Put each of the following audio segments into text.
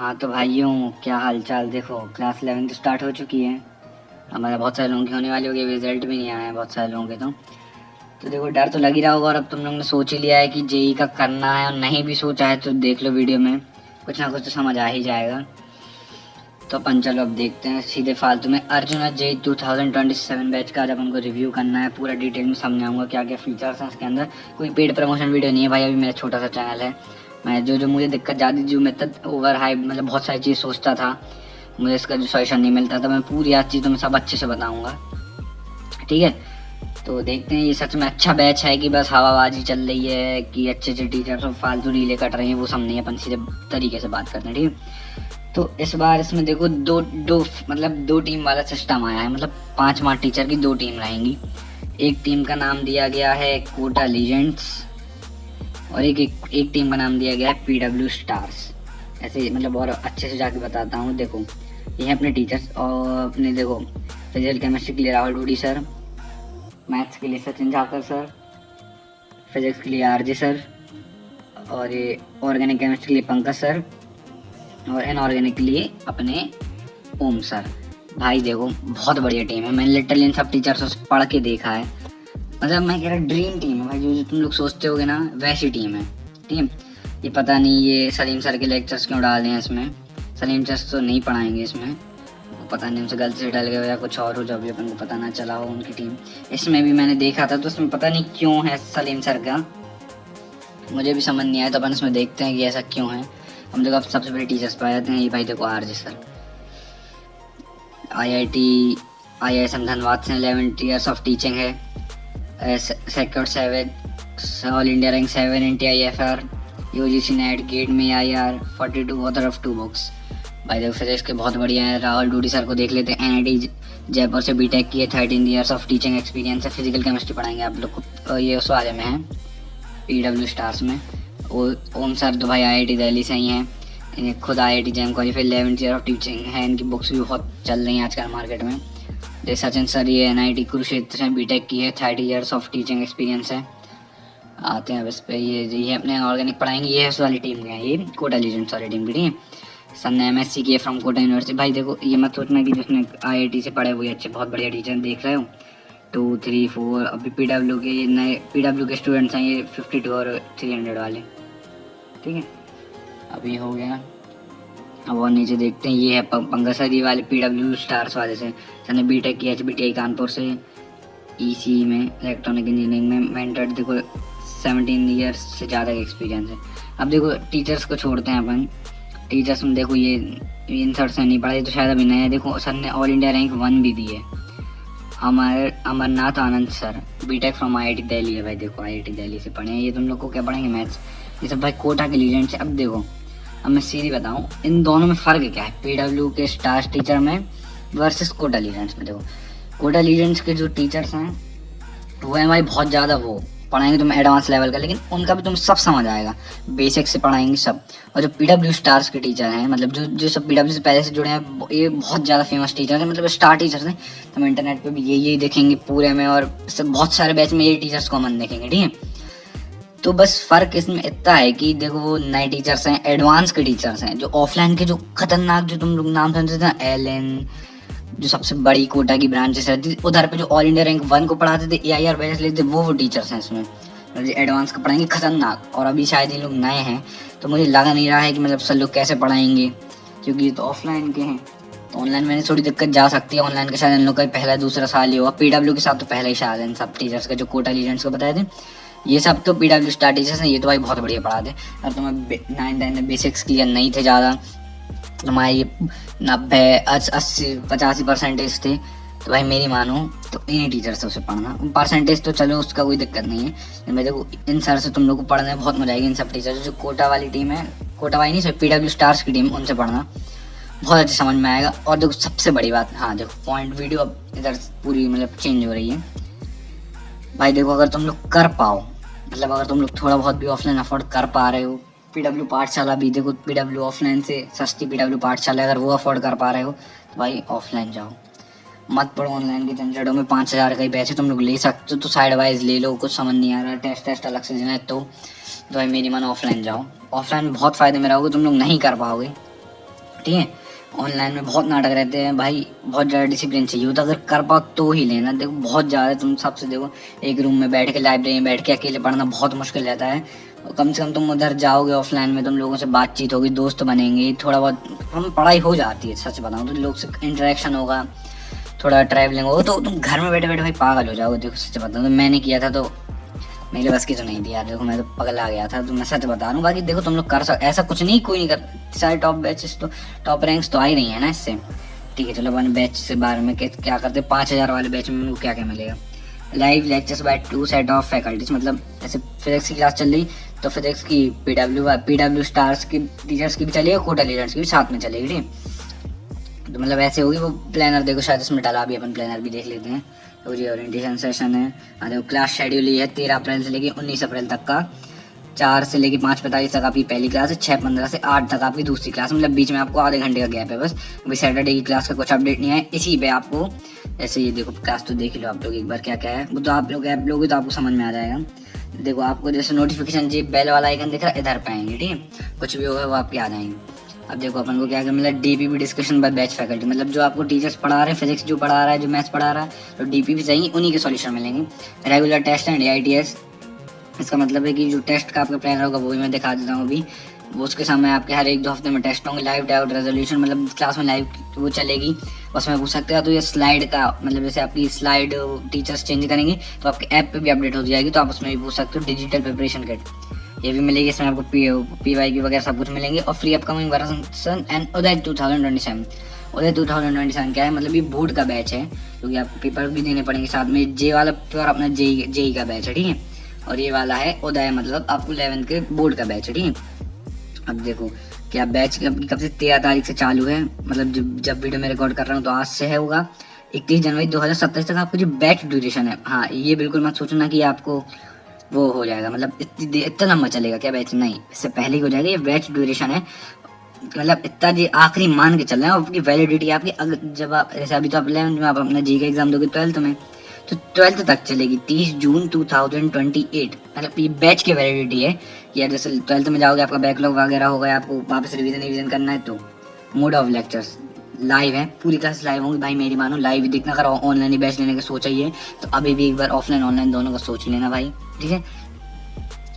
हाँ तो भाइयों, क्या हाल चाल। देखो क्लास 11 तो स्टार्ट हो चुकी है। हमारा बहुत सारे लोगों की होने वाली होगी, रिजल्ट भी नहीं आया है बहुत सारे लोगों के। तो देखो डर तो लग ही रहा होगा, और अब तुम लोगों ने सोच ही लिया है कि जेई का करना है, और नहीं भी सोचा है तो देख लो वीडियो में, कुछ ना कुछ तो समझ आ ही जाएगा। तो अपन चलो अब देखते हैं सीधे फालतू में। अर्जुन जेई 2027 बैच का आज अपन को रिव्यू करना है, पूरा डिटेल में समझाऊंगा क्या क्या फीचर्स हैं इसके अंदर। कोई पेड प्रमोशन वीडियो नहीं है भाई, अभी मेरा छोटा सा चैनल है। मैं जो जो मुझे दिक्कत ज़्यादा, जो मैं ओवर हाइप मतलब बहुत सारी चीज़ सोचता था, मुझे इसका जो सॉल्यूशन नहीं मिलता था, मैं पूरी आज चीज़ तो मैं सब अच्छे से बताऊँगा। ठीक है, तो देखते हैं ये सच में अच्छा बैच है कि बस हवाबाजी चल रही है, कि अच्छे अच्छे टीचर सब फालतू रीले कट रहे हैं, वो सब नहीं है। अपन सीधे तरीके से बात करते हैं, ठीक है। तो इस बार इसमें देखो दो दो मतलब दो टीम वाला सिस्टम आया है, मतलब 5 टीचर की 2 टीम रहेंगी। एक टीम का नाम दिया गया है कोटा लीजेंड्स, और एक टीम का नाम दिया गया है पीडब्ल्यू स्टार्स। ऐसे मतलब और अच्छे से जाके बताता हूँ। देखो ये है अपने टीचर्स, और अपने देखो फिजिकल केमिस्ट्री के लिए राहुल डूडी सर, मैथ्स के लिए सचिन झाकर सर, फिजिक्स के लिए आरजे सर, और ये ऑर्गेनिक केमिस्ट्री के लिए पंकज सर, और इनऑर्गेनिक के लिए अपने ओम सर। भाई देखो बहुत बढ़िया टीम है, मैंने लिटरली इन सब टीचर्स से पढ़ के देखा है। मतलब मैं कह रहा ड्रीम टीम है भाई, जो जो तुम लोग सोचते होगे ना वैसी टीम है। ठीक है, ये पता नहीं ये सलीम सर के लेक्चर्स क्यों डाल रहे हैं इसमें। सलीम सर तो नहीं पढ़ाएंगे इसमें, पता नहीं उनसे गलती से डल गए या कुछ और हो, जो अभी अपन को पता ना चला हो। उनकी टीम इसमें भी मैंने देखा था, तो इसमें पता नहीं क्यों है सलीम सर का, मुझे भी समझ नहीं आया। तो अपन इसमें देखते हैं कि ऐसा क्यों है। हम देखो अब सबसे बड़े टीचर्स पाए जाते हैं। ये भाई देखो आरजे सर, IISM धनबाद से 11 ईयर्स ऑफ टीचिंग है। Sector 7 all India rank 7 NTIFR, UGC NET GATE में IR 42, ऑथर ऑफ 2 बुक्स। भाई देखो फिजिक्स के बहुत बढ़िया है। राहुल डूडी सर को देख लेते हैं, NIT जयपुर से बीटेक की है, 13 ईयर्स ऑफ टीचिंग एक्सपीरियंस है। फिजिकल केमिस्ट्री पढ़ाएंगे आप लोग को, ये उस वाले में है पीडब्ल्यू स्टार्स में। ओम सर तो भाई IIT दिल्ली से ही हैं, इन्हें खुद IIT jam qualified 11 year of teaching है। इनकी बुक्स भी बहुत चल रही हैं आजकल मार्केट में। जय सचिन सर ये NIT कुरुक्षेत्र से बीटेक की है, 30 ईयर्स ऑफ टीचिंग एक्सपीरियंस है। आते हैं अब इस पे, ये अपने ऑर्गेनिक पढ़ाएंगे। ये है उस वाली टीम के हैं, ये कोटा लीजेंड्स वाली टीम की। ठीक है, सर ने MSc की है फ्रॉम कोटा यूनिवर्सिटी। भाई देखो ये मत सोचना कि जिसने IIT से पढ़े हुए अच्छे बहुत बढ़िया टीचर देख रहे हो। 2, 3, 4 अभी PW के ये नए PW के स्टूडेंट्स हैं, ये 52 और 300 वाले। ठीक है, अभी हो गया। अब और नीचे देखते हैं, ये है पंकज सर, ये वाले पीडब्ल्यू स्टार्स वाले से। सर ने बीटेक की HBTI कानपुर से, EC में इलेक्ट्रॉनिक इंजीनियरिंग में। मेंटर्ड देखो 17 ईयर्स से ज़्यादा का एक्सपीरियंस है। अब देखो टीचर्स को छोड़ते हैं अपन। टीचर्स में देखो ये इन सर से नहीं पढ़ा, ये तो शायद अभी नया है। देखो सर ने ऑल इंडिया रैंक 1 भी दी है। Amarnath Anand sir BTech from IIT Delhi है। भाई देखो IIT दिल्ली से पढ़े हैं। ये तुम लोग को क्या पढ़ेंगे, मैथ्स। ये सब भाई कोटा के लीजेंड से। अब देखो अब मैं सीधी बताऊं, इन दोनों में फ़र्क क्या है पीडब्ल्यू के स्टार्स टीचर में वर्सेस कोटा लीजेंड्स में। देखो कोटा लीजेंड्स के जो टीचर्स हैं वो है भाई बहुत ज़्यादा, वो पढ़ाएंगे तुम्हें एडवांस लेवल का, लेकिन उनका भी तुम्हें सब समझ आएगा, बेसिक से पढ़ाएंगे सब। और जो पीडब्ल्यू स्टार्स के टीचर हैं, मतलब जो जो सब पीडब्ल्यू से पहले से जुड़े हैं, ये बहुत ज़्यादा फेमस टीचर हैं, मतलब स्टार टीचर्स हैं। तो हम इंटरनेट पे भी यही देखेंगे पूरे में, और सब बहुत सारे बैच में ये टीचर्स कॉमन देखेंगे। ठीक है, तो बस फ़र्क इसमें इतना है कि देखो वो नए टीचर्स हैं, एडवांस के टीचर्स हैं। जो ऑफलाइन के जो खतरनाक, जो तुम लोग नाम सुनते थे ना, LN, जो सबसे बड़ी कोटा की ब्रांचेस रहती थी, उधर पे जो ऑल इंडिया रैंक 1 को पढ़ाते थे, AIR बैच लेते थे, वो टीचर्स हैं इसमें। मतलब जो एडवांस का पढ़ाएंगे खतरनाक। और अभी शायद ये लोग नए हैं, तो मुझे लगा नहीं रहा है कि मतलब सब लोग कैसे पढ़ाएंगे, क्योंकि ये तो ऑफलाइन के हैं। तो ऑनलाइन में थोड़ी दिक्कत जा सकती है। ऑनलाइन के शायद इन लोग का पहला दूसरा साल ही होगा। पीडब्ल्यू के साथ तो पहला ही साल है इन सब टीचर्स का, जो कोटा लीजेंड्स को बताए थे। ये सब तो पीडब्ल्यू स्टार टीचर्स हैं, ये तो भाई बहुत बढ़िया पढ़ाते। और तुम्हें 9th में बेसिक्स क्लियर नहीं थे ज़्यादा, तुम्हारे ये 90, 80, 85% थे, तो भाई मेरी मानो तो इन्हीं टीचर से उसे पढ़ना। परसेंटेज तो चलो उसका कोई दिक्कत नहीं है, मैं देखो इन सर से तुम लोग को पढ़ने में बहुत मजा आएगी। इन सब टीचर जो कोटा वाली टीम है, कोटा वाली नहीं, सिर्फ पीडब्ल्यू स्टार्स की टीम, उनसे पढ़ना बहुत अच्छे समझ में आएगा। और देखो सबसे बड़ी बात, हाँ देखो पॉइंट, वीडियो अब इधर पूरी मतलब चेंज हो रही है। भाई देखो अगर तुम लोग कर पाओ, मतलब अगर तुम लोग थोड़ा बहुत भी ऑफलाइन अफोर्ड कर पा रहे हो, पीडब्ल्यू पाठशाला भी देखो, पीडब्ल्यू ऑफलाइन से सस्ती पीडब्ल्यू पाठशाला, अगर वो अफोर्ड कर पा रहे हो तो भाई ऑफलाइन जाओ, मत पढ़ो ऑनलाइन की झंझटों में। 5,000 का ही पैसे तुम लोग ले सकते हो तो साइड वाइज ले लो, कुछ समझ नहीं आ रहा, टेस्ट अलग से देना है तो भाई मेरी मन ऑफलाइन जाओ। ऑफलाइन में बहुत फ़ायदे में रहोगे, तुम लोग नहीं कर पाओगे। ठीक है। ऑनलाइन में बहुत नाटक रहते हैं भाई, बहुत ज़्यादा डिसिप्लिन चाहिए होता, अगर कर पाओ तो ही लेना। देखो बहुत ज़्यादा तुम सबसे देखो, एक रूम में बैठ के लाइब्रेरी में बैठ के अकेले पढ़ना बहुत मुश्किल रहता है। और कम से कम तुम उधर जाओगे ऑफलाइन में, तुम लोगों से बातचीत होगी, दोस्त बनेंगे, थोड़ा बहुत हम पढ़ाई हो जाती है। सच बताऊँ तो लोग से इंटरेक्शन होगा, थोड़ा ट्रैवलिंग होगा, तो तुम घर में बैठे बैठे भाई पागल हो जाओगे। देखो सच बताऊँ तो मैंने किया था, तो मेरे बस की तो नहीं थी यार। देखो मैं तो पगला गया था, तो मैं सच बता रहा हूँ। बाकी देखो तुम लोग कर सकते, ऐसा कुछ नहीं, कोई नहीं कर, सारे टॉप बैचेस तो टॉप रैंक्स तो आ ही रही है ना इससे। ठीक है चलो अपन बैच से बारे में क्या करते हैं। 5,000 वाले बैच में उनको क्या क्या मिलेगा, live lectures bye 2 set of faculties, मतलब ऐसे फिजिक्स की क्लास चल रही तो फिजिक्स की पीडब्ल्यू स्टार्स की टीचर्स की भी चलेगी, कोटा लीडर्स की भी साथ में चलेगी। ठीक, तो मतलब ऐसे होगी वो प्लानर। देखो शायद इसमें डाला भी, अपन प्लानर भी देख लेते हैं। तो ये ओरिएंटेशन सेशन है। देखो क्लास शेड्यूल ये है 13 अप्रैल से लेकर 19 अप्रैल तक का। 4 से लेकर 5:45 तक आपकी पहली क्लास है, 6:15 से 8 तक आपकी दूसरी क्लास, मतलब बीच में आपको आधे घंटे का गैप है बस। अभी सैटरडे की क्लास का कुछ अपडेट नहीं है, इसी पे आपको ऐसे ये देखो क्लास तो देख लो आप लोग एक बार क्या क्या है, वो तो आप लोग ऐप लोगे तो आपको समझ में आ जाएगा। देखो आपको जैसे नोटिफिकेशन जी बेल वाला आइकन दिख रहा है, इधर पे आएंगे। ठीक है, कुछ भी होगा वो आपके आ जाएंगे। अब देखो अपन को क्या मतलब DPP discussion by batch faculty, मतलब जो आपको टीचर्स पढ़ा रहे हैं, फिजिक्स जो पढ़ा रहा है, जो मैथ्स पढ़ा रहा है, तो डीपीपी चाहिए, उन्हीं के सॉल्यूशन मिलेंगे। रेगुलर टेस्ट एंड एआईटीएस, इसका मतलब है कि जो टेस्ट का आपका प्लान होगा वो भी मैं दिखा देता हूँ अभी। वो उसके सामने आपके हर 1-2 हफ्ते में टेस्ट होंगे। लाइव डाउट रेजोल्यूशन, मतलब क्लास में लाइव वो चलेगी, उसमें पूछ सकते हैं। तो ये स्लाइड का मतलब जैसे आपकी स्लाइड टीचर्स चेंज करेंगे तो आपके ऐप पे भी अपडेट हो जाएगी, तो आप उसमें भी पूछ सकते हो। डिजिटल प्रिपरेशन किट ये भी मिलेगी, इसमें आपको PYQ वगैरह सब कुछ मिलेंगे। और फ्री अपकमिंग वर्जन एंड उदय 2027। उदय 2027 क्या है, मतलब ये बोर्ड का बैच है, क्योंकि आपको पेपर भी देने पड़ेंगे साथ में। जे वाला पेपर अपना जेई का बैच है, ठीक है। और ये वाला है उदय, मतलब आपको 11th के बोर्ड का बैच है, ठीक है। अब देखो क्या बैच कब से 13 तारीख से चालू है, मतलब जब वीडियो में रिकॉर्ड कर रहा हूँ तो आज से है होगा 31 जनवरी 2027 तक आपको जो बैच ड्यूरेशन है। हाँ ये बिल्कुल मत सोचना कि आपको वो हो जाएगा, मतलब इतना लंबा चलेगा क्या बैच, नहीं, इससे पहले ही हो जाएगा। ये बैच ड्यूरेशन है, मतलब इतना ये आखिरी मान के चल रहे हैं। आपकी वैलिडिटी आपकी अगर जब आप जैसे अभी तो आप 11th में आप अपना जी का एग्जाम दोगे 12th में, तो 12th तक चलेगी, 30 जून 2028, मतलब ये बैच की वैलिडिटी है। या जैसे 12th में जाओगे आपका बैकलॉग वगैरह होगा, आपको वापस रिवीजन करना है, तो मोड ऑफ लेक्चर्स लाइव है, पूरी क्लास लाइव होंगी भाई, मेरी मानो लाइव देखना। अगर ऑनलाइन ही बैच लेने का सोचा ही है तो अभी भी एक बार ऑफलाइन ऑनलाइन दोनों का सोच लेना भाई, ठीक है।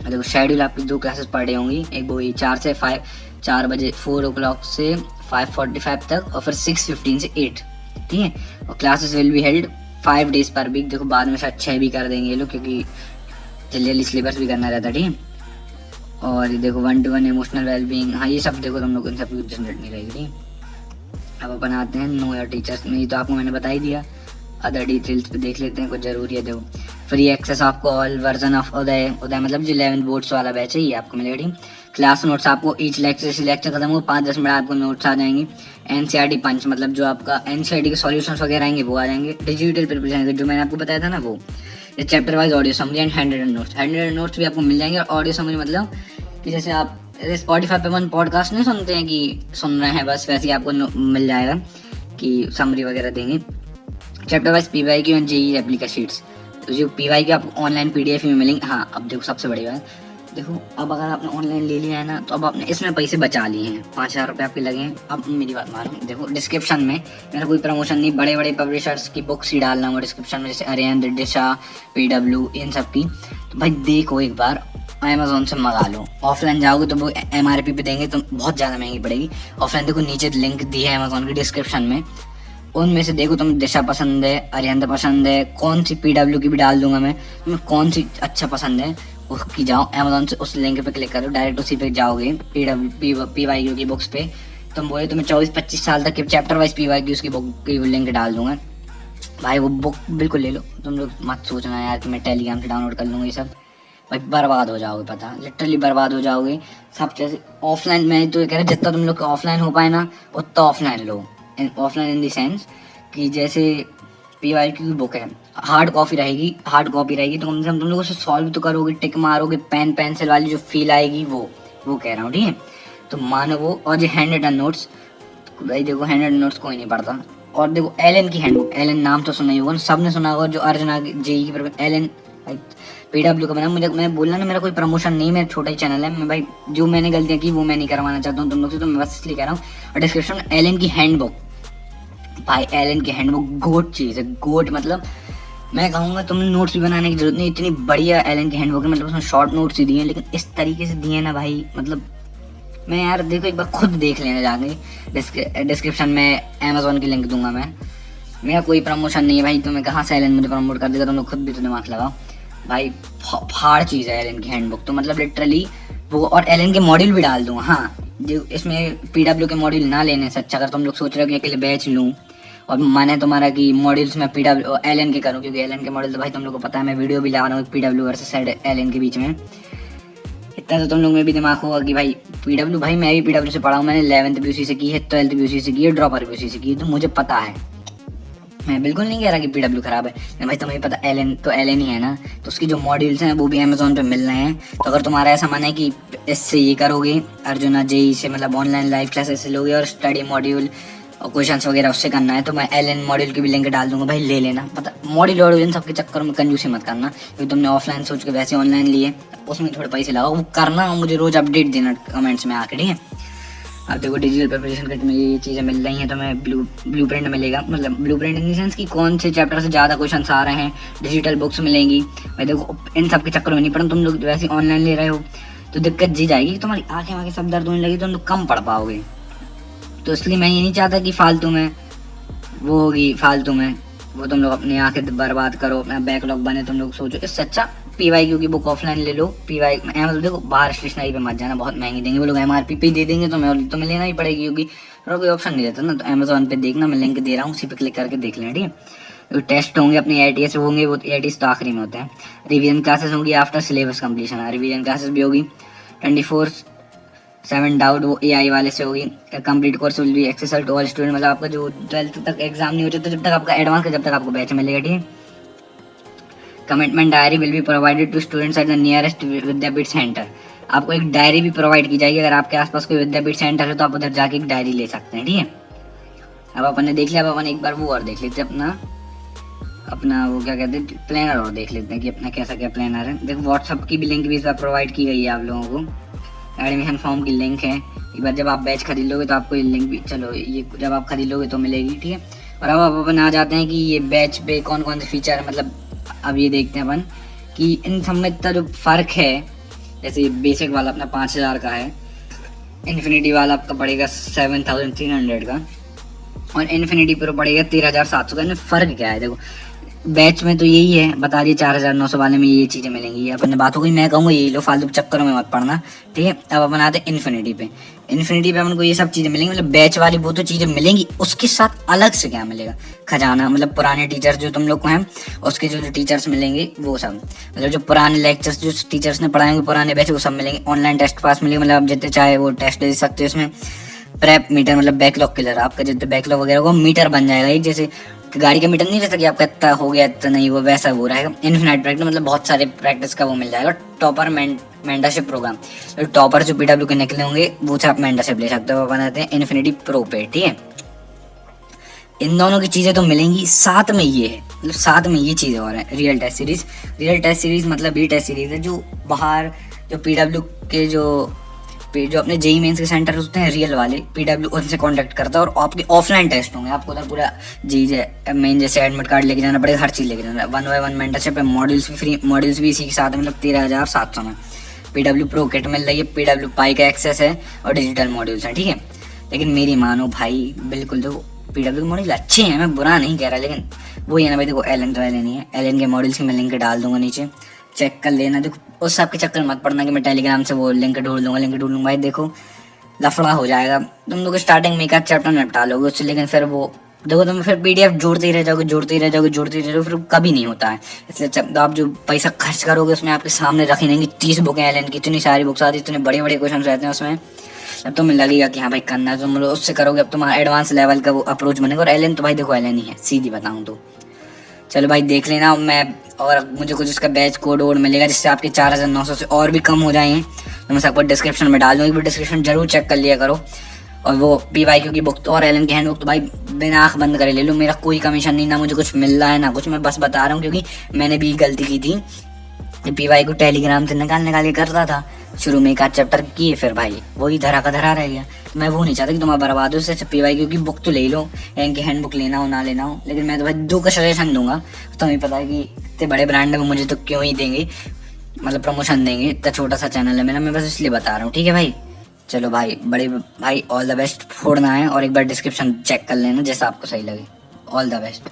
देखो शेड्यूल आपकी 2 क्लासेस पर डे होंगी, एक वो 4 से 5, 4 बजे 4 o'clock से 5:45 तक, और फिर 6:15 से 8, ठीक है। और classes will be held 5 days per week. देखो बाद में शायद 6 भी कर देंगे ये लोग, क्योंकि जल्दी जल्दी सिलेबस भी करना रहता है, ठीक है। और ये देखो 1-to-1 इमोशनल वेलबींग, हाँ ये सब देखो तुम लोग इन सब की झंझट नहीं रहेगी, ठीक है। अब अपन आते हैं नो योर टीचर्स में, ये तो आपको मैंने बता ही दिया। अदर डिटेल्स पे देख लेते हैं, कुछ जरूरी है। देखो फ्री एक्सेस आपको ऑल वर्जन ऑफ उदय मतलब जो 11 बोर्ड्स वाला बैच है ये आपको मिलेगा, ठीक। क्लास नोट्स आपको ईच लेक्चर खत्म हो 5-10 मिनट आपको नोट्स आ जाएंगे। एनसीईआरटी पंच, मतलब जो आपका एनसीईआरटी के सॉल्यूशंस वगैरह आएंगे वो आ जाएंगे। डिजिटल प्रिपरेशन जो मैंने आपको बताया था ना वो, chapter wise audio summary and handed notes भी आपको मिल जाएंगे। और ऑडियो समरी मतलब कि जैसे आप स्पॉटिफाई पे वन पॉडकास्ट नहीं सुनते हैं कि सुन रहे हैं बस, वैसे ही आपको मिल जाएगा कि समरी वगैरह देंगे। Chapter wise PYQ and JEE replica sheets, तो जो PYQ आपको ऑनलाइन PDF में मिलेंगे। हाँ अब देखो सबसे बड़ी बात, देखो अब अगर आपने ऑनलाइन ले लिया है ना, तो अब आपने इसमें पैसे बचा लिए हैं, 5,000 रुपये आपके लगे हैं। अब मेरी बात मानो, देखो डिस्क्रिप्शन में मेरा कोई प्रमोशन नहीं, बड़े बड़े पब्लिशर्स की बुक्स ही डालना हुआ डिस्क्रिप्शन में, जैसे अरिहंत, दिशा, PW, इन सब की। तो भाई देखो एक बार अमेजोन से मंगा लो। ऑफलाइन जाओगे तो वो MRP पे देंगे तो बहुत ज़्यादा महंगी पड़ेगी। ऑफलाइन देखो नीचे लिंक दी है अमेजोन की डिस्क्रिप्शन में, उनमें से देखो तुम्हें दिशा पसंद है, अरिहंत पसंद है, कौन सी PW की भी डाल दूंगा मैं, तुम्हें कौन सी अच्छा पसंद है उसकी जाओ अमेजोन से उस लिंक पे क्लिक करो, डायरेक्ट उसी पे जाओगे। PYQ की बुक्स पे तुम बोले तुम्हें 24-25 साल तक के चैप्टर वाइज PYQ की बुक की लिंक डाल दूंगा भाई, वो बुक बिल्कुल ले लो। तुम लोग मत सोचना यार कि मैं टेलीग्राम से डाउनलोड कर लूँगा, ये सब भाई बर्बाद हो जाओगे, पता लिटरली बर्बाद हो जाओगे सब चीज़। ऑफलाइन मैं तो ये कह रहा जितना तुम लोग ऑफलाइन हो पाए ना उतना offline low. Offline in the sense कि जैसे PYQ की बुक है, हार्ड कॉपी रहेगी तो कम से कम तुम लोग उसे सॉल्व तो करोगे, टिक मारोगे, पेन पेंसिल वाली जो फील आएगी वो कह रहा हूँ, ठीक है। तो मानो वो, और जो हैंड रिटन नोट्स, भाई देखो हैंड रिटन नोट्स कोई नहीं पढ़ता। और देखो एलन की हैंडबुक, एलन नाम तो सुना ही होगा, सबने सुना होगा, जो अर्चना जेई की एलन भाई PW का बना। मुझे मैं बोलना ना, मेरा कोई प्रमोशन नहीं, मेरा छोटा ही चैनल है। मैं भाई जो मैंने गलतियाँ की वो मैं नहीं करवाना चाहता हूँ तुम लोग से, तो मैं बस इसलिए कह रहा हूँ। और डिस्क्रिप्शन में एलन की हैंडबुक, भाई एलन की हैंडबुक गोट चीज़ है, गोट। मतलब मैं कहूँगा तुम्हें नोट्स भी बनाने की जरूरत नहीं, इतनी बढ़िया एलन की हैंडबुक है। मतलब उसमें शॉर्ट नोट्स ही दिए हैं, लेकिन इस तरीके से दिए हैं ना भाई, मतलब मैं यार देखो एक बार खुद देख लेना जाके। डिस्क्रिप्शन में अमेजोन की लिंक दूंगा मैं। मेरा कोई प्रमोशन नहीं है भाई, तुम्हें कहाँ से एलन मुझे प्रमोट कर देगा, तुम लोग खुद भी तो दिमाग लगाओ भाई। फाड़ चीज़ है एलन की हैंडबुक तो, मतलब लिटरली वो। और एलन के मॉड्यूल भी डाल दूंगा। हाँ, जो इसमें PW के मॉड्यूल ना लेने से अच्छा, अगर तुम लोग सोच रहे हो कि अकेले बैच लूँ और माने तुम्हारा कि मॉड्यूल्स में PW एलन के करूँ, क्योंकि एलन के मॉड्यूल तो भाई तुम लोग को पता है, मैं वीडियो भी ला रहा हूँ PW वर्सेस एलन के बीच में। इतना तो तुम लोग में भी दिमाग होगा कि भाई PW, भाई मैं भी PW से पढ़ा हूँ। मैंने 11th भी उसी से की है, 12th भी उसी से की है, ड्रॉपर भी उसी से की है, तो मुझे पता है। मैं बिल्कुल नहीं कह रहा कि PW खराब है, लेकिन भाई तुम्हें पता एलन तो एलन ही है ना। तो उसकी जो मॉड्यूल्स हैं वो भी अमेजोन पे मिल रहे हैं। तो अगर तुम्हारा ऐसा मन है कि इससे ये करोगे अर्जुना JEE से, मतलब ऑनलाइन लाइव क्लासेस से लोगे और स्टडी मॉड्यूल और क्वेश्चंस वगैरह उससे करना है, तो मैं एलन मॉड्यूल की भी लिंक डाल दूंगा भाई, ले लेना। पता मॉड्यूल और इन सब के चक्कर में कंजूसी मत करना, क्योंकि तुमने ऑफलाइन सोच के वैसे ऑनलाइन लिए, उसमें थोड़े पैसे लगाओ, वो करना और मुझे रोज अपडेट देना कमेंट्स में आके, ठीक है। अब देखो डिजिटल प्रिपरेशन किट में ये चीज़ें मिल रही हैं, तो मैं ब्लू प्रिंट मिलेगा, मतलब blue print in the sense कि कौन से चैप्टर से ज़्यादा क्वेश्चन आ रहे हैं, डिजिटल बुक्स मिलेंगी। मैं देखो इन सब के चक्कर में नहीं पढ़ा, तुम लोग वैसे ऑनलाइन ले रहे हो तो दिक्कत जी जाएगी, तुम्हारी आँखें वाँखें सब दर्द होने लगी, तुम लोग कम पढ़ पाओगे। तो इसलिए मैं ये नहीं चाहता कि फालतू में वो होगी, फालतू में वो तुम लोग अपनी आंखें बर्बाद करो, अपना बैकलॉग बने, तुम लोग सोचो। इससे अच्छा PYQ की बुक ऑफलाइन ले लो। PY अमेजोन देखो, बाहर स्टेशनरी पे मत जाना, बहुत महंगी देंगे वो लोग, MRP पे ही दे देंगे तुम्हें लेना ही पड़ेगी, क्योंकि और कोई ऑप्शन नहीं रहता ना। तो अमेजोन पे देखना, मैं लिंक दे रहा हूँ, उसी पे क्लिक करके देख लेना, ठीक है। तो टेस्ट होंगे अपने ITS होंगे, वो ITS तो आखिरी में होते हैं। रिवीजन क्लासेस होंगी after syllabus completion, revision classes भी होगी। 24/7 डाउट वो AI वाले से होगी। Complete course will be accessible to all student, मतलब आपका जो 12th तक एग्जाम नहीं हो जाता, जब तक आपका एडवांस का, जब तक आपको बैच मिलेगा, ठीक है। Commitment diary will be provided to students at the nearest Vidyapeeth centre, आपको एक डायरी भी प्रोवाइड की जाएगी। अगर आपके आसपास कोई विद्यापीठ सेंटर है तो आप उधर जाके एक डायरी ले सकते हैं, ठीक है। अब अपन ने देख लिया, अब अपन एक बार वो और देख लेते हैं, अपना वो क्या कहते हैं प्लानर और देख लेते हैं कि अपना कैसा क्या प्लानर है। देखो व्हाट्सअप की भी लिंक भी इस बार प्रोवाइड की गई है आप लोगों को। एडमिशन फॉर्म की लिंक है, एक बार जब आप बैच खरीद लोगे तो आपको ये लिंक भी, चलो ये जब आप खरीद लोगे तो मिलेगी, ठीक है। और अब अपन आ जाते हैं कि ये बैच पे कौन कौन से फीचर है, मतलब अब ये देखते हैं अपन कि इन सब में इतना जो फ़र्क है। जैसे बेसिक वाला अपना 5000 का है, इन्फिनिटी वाला आपका पड़ेगा 7300 का, और इन्फिनिटी प्रो पड़ेगा 13700 का। इनमें फ़र्क क्या है देखो, बैच में तो यही है, बता दिए 4900 वाले में ये चीज़ें मिलेंगी। अपन बात हो गई, मैं कहूँगा यही लो, फालतू चक्करों में मत पड़ना, ठीक है। अब अपन आते हैं इन्फिनिटी पे। इन्फिनिटी पे अपन को ये सब चीज़ें मिलेंगी, मतलब बैच वाली वो तो चीज़ें मिलेंगी, उसके साथ अलग से क्या मिलेगा, खजाना, मतलब पुराने टीचर्स जो तुम लोग को हैं उसके जो टीचर्स मिलेंगे वो सब, मतलब जो पुराने लेक्चर्स जो टीचर्स ने पढ़ाएंगे पुराने बैच वो सब मिलेंगे। ऑनलाइन टेस्ट पास मिलेंगे, मतलब आप जितने चाहे वो टेस्ट दे सकते हो। इसमें प्रेप मीटर, मतलब बैकलॉग क्लियर, आपका जितने बैकलॉग वगैरह होगा मीटर बन जाएगा, एक जैसे गाड़ी का मीटर नहीं रहता कि आपका इतना हो गया इतना नहीं, वो वैसा हो रहेगा। इन्फिनाइट प्रैक्टिस, मतलब बहुत सारे प्रैक्टिस का वो मिल जाएगा। टॉपर मेंटरशिप प्रोग्राम, तो टॉपर जो PW के निकले होंगे वो से आप मेंटरशिप ले सकते हो, बनाते हैं इन्फिनिटी प्रो पे, ठीक है। इन दोनों की चीज़ें तो मिलेंगी, साथ में ये है, मतलब साथ में ये चीज़ें और हैं। रियल टेस्ट सीरीज मतलब ये टेस्ट सीरीज है जो बाहर जो PW के जो अपने JEE मेंस के सेंटर होते हैं रियल वाले, PW उनसे कांटेक्ट करता है और आपके ऑफलाइन टेस्ट होंगे। आपको उधर पूरा JEE मेन जैसे एडमिट कार्ड लेके जाना पड़ेगा, हर चीज़ लेके जाना। 1/1 मेंटरशिप है, मॉड्यूल्स भी फ्री, मॉड्यूल्स भी इसी के साथ, मतलब 13700 में। PW प्रो किट मिल रही है, PW पाई का एक्सेस है और डिजिटल मॉड्यूल्स हैं, ठीक है। लेकिन मेरी मानो भाई, बिल्कुल देखो PW के मॉड्यूल अच्छे हैं, मैं बुरा नहीं कह रहा, लेकिन वो ये ना भाई देखो एलन तो एलन ही है। एलन के मॉड्यूल्स की मैं लिंक डाल दूंगा नीचे, चेक कर लेना। देखो उस सब के चक्कर में मत पड़ना कि मैं टेलीग्राम से वो लिंक ढूंढ लूँगा भाई, देखो लफड़ा हो जाएगा। तुम लोग स्टार्टिंग में एक आध चैप्टर निपटा लोगे उससे, लेकिन फिर वो देखो तुम फिर PDF जोड़ते ही रह जाओगे, फिर कभी नहीं होता है। इसलिए जब आप जो पैसा खर्च करोगे उसमें आपके सामने रखी रहेंगी 30 बुकें एलन की, इतनी सारी बुक्स आती, इतने बड़े बड़े क्वेश्चन रहते हैं उसमें। अब तुम्हें लगेगा कि हाँ भाई करना है, तुम उससे करोगे, अब तुम्हारा एडवांस लेवल का वो अप्रोच बनेगा। और एलन तो भाई देखो एलन ही है, सीधी बताऊँ तो। चलो भाई देख लेना, मैं और मुझे कुछ उसका बैच कोड वोड मिलेगा जिससे आपके 4900 से और भी कम हो जाएंगे, तो मैं सबको डिस्क्रिप्शन में डाल दूँगी, डिस्क्रिप्शन जरूर चेक कर लिया करो। और वो PYQ की बुक तो और एलन की हैंडबुक तो भाई बिना आँख बंद करे ले लो, मेरा कोई कमीशन नहीं, ना मुझे कुछ मिल रहा है ना कुछ, मैं बस बता रहा हूँ क्योंकि मैंने भी गलती की थी। पीवाई को टेलीग्राम से निकाल निकाल के करता था। शुरू में एक आध चैप्टर किए, फिर भाई वही धरा का धरा रह गया। मैं वो नहीं चाहता कि तुम्हारा बर्बाद हो, उससे पीवाई क्योंकि बुक तो ले लो, इनकी हैंड बुक लेना हो ना लेना हो, लेकिन मैं तो भाई 2 का सजेशन दूंगा। तुम्हें पता है कि इतने बड़े ब्रांड में मुझे तो क्यों ही देंगे, मतलब प्रमोशन देंगे, इतना छोटा सा चैनल है मेरा, मैं बस इसलिए बता रहा हूँ। ठीक है भाई, चलो भाई, बड़े भाई ऑल द बेस्ट। फोड़ना है और एक बार डिस्क्रिप्शन चेक कर लेना जैसा आपको सही लगे। All the best.